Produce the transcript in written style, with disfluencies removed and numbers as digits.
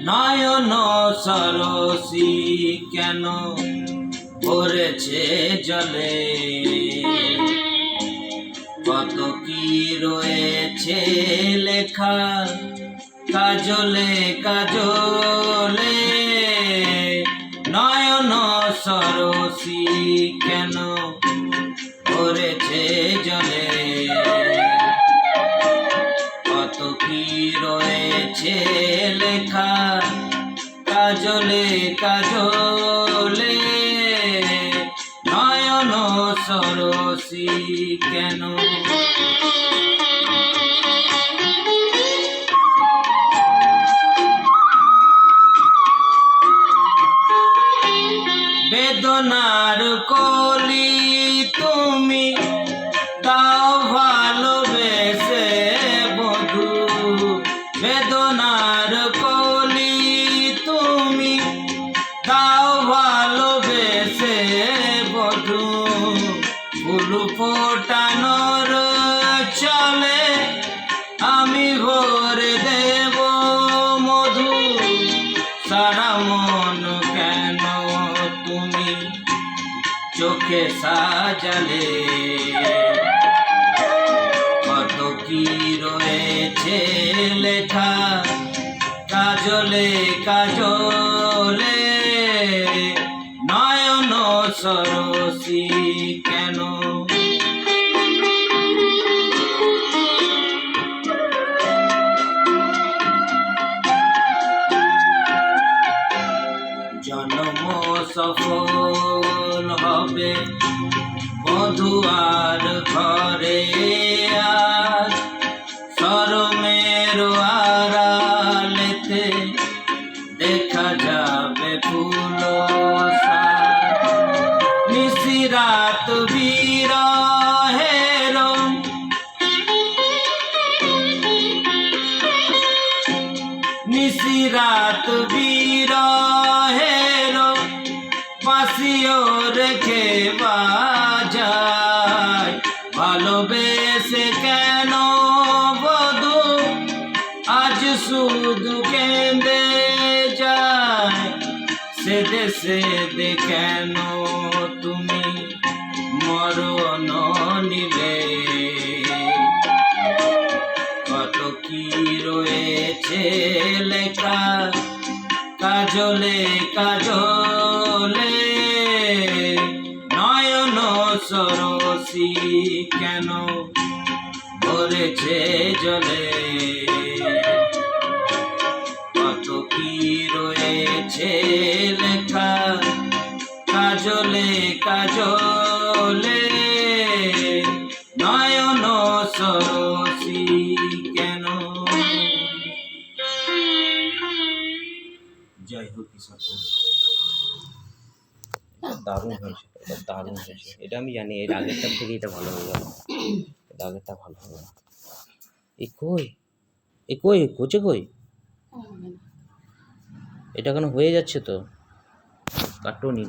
নয়ন সরসী কেন ভরেছে জলে, কত কি রয়েছে লেখা কাজলে কাজলে। নয়ন সরসী কেন ভরেছে জলে, কত কি রয়েছে লেখা কাজলে কাজলে। নয়ন সরসী কেন, বেদনার কলি তুমি তাও ভালোবেসে বধূ, বেদনার কলি তুমি তাও ভালোবেসে বধূ। ফুল ফোটানোর চলে আমি ভরে দেব মধু, সারা মন কেন তুমি চোখে সাজালে, কত কি রয়েছে লেখা কাজলে কাজলে। নয়ন সরসী কেন, জন্ম সফল হবে বধুয়ার ঘরে, আজ শরমের আড়ালেতে দেখা যাবে ফুল সাজ। নিশিরাত বিরহের নিশিরাত বিরহের বাঁশিও রেখে বাজায়, ভালোবেসে কেন বধূ আজ শুধু কেঁদে যায়। সেদে সেদে কেন তুমি মরণ নিলে, কত কি রয়েছে লেখা কাজলে কাজলে। নয়ন সরসী কেন ভরেছে জলে, কত কি রয়েছে লেখা কাজলে কাজলে। নয়ন সরসী কেন। জয় হোক কিশোর। দারুণ হয়েছে, এটা দারুণ হয়েছে, এটা আমি জানি। এর আগেরটার থেকে এটা ভালো হয়ে গেল, এর আগেরটা ভালো হবে না। এ কই কোচে কই, এটা কেন হয়ে যাচ্ছে তো কাটুনি।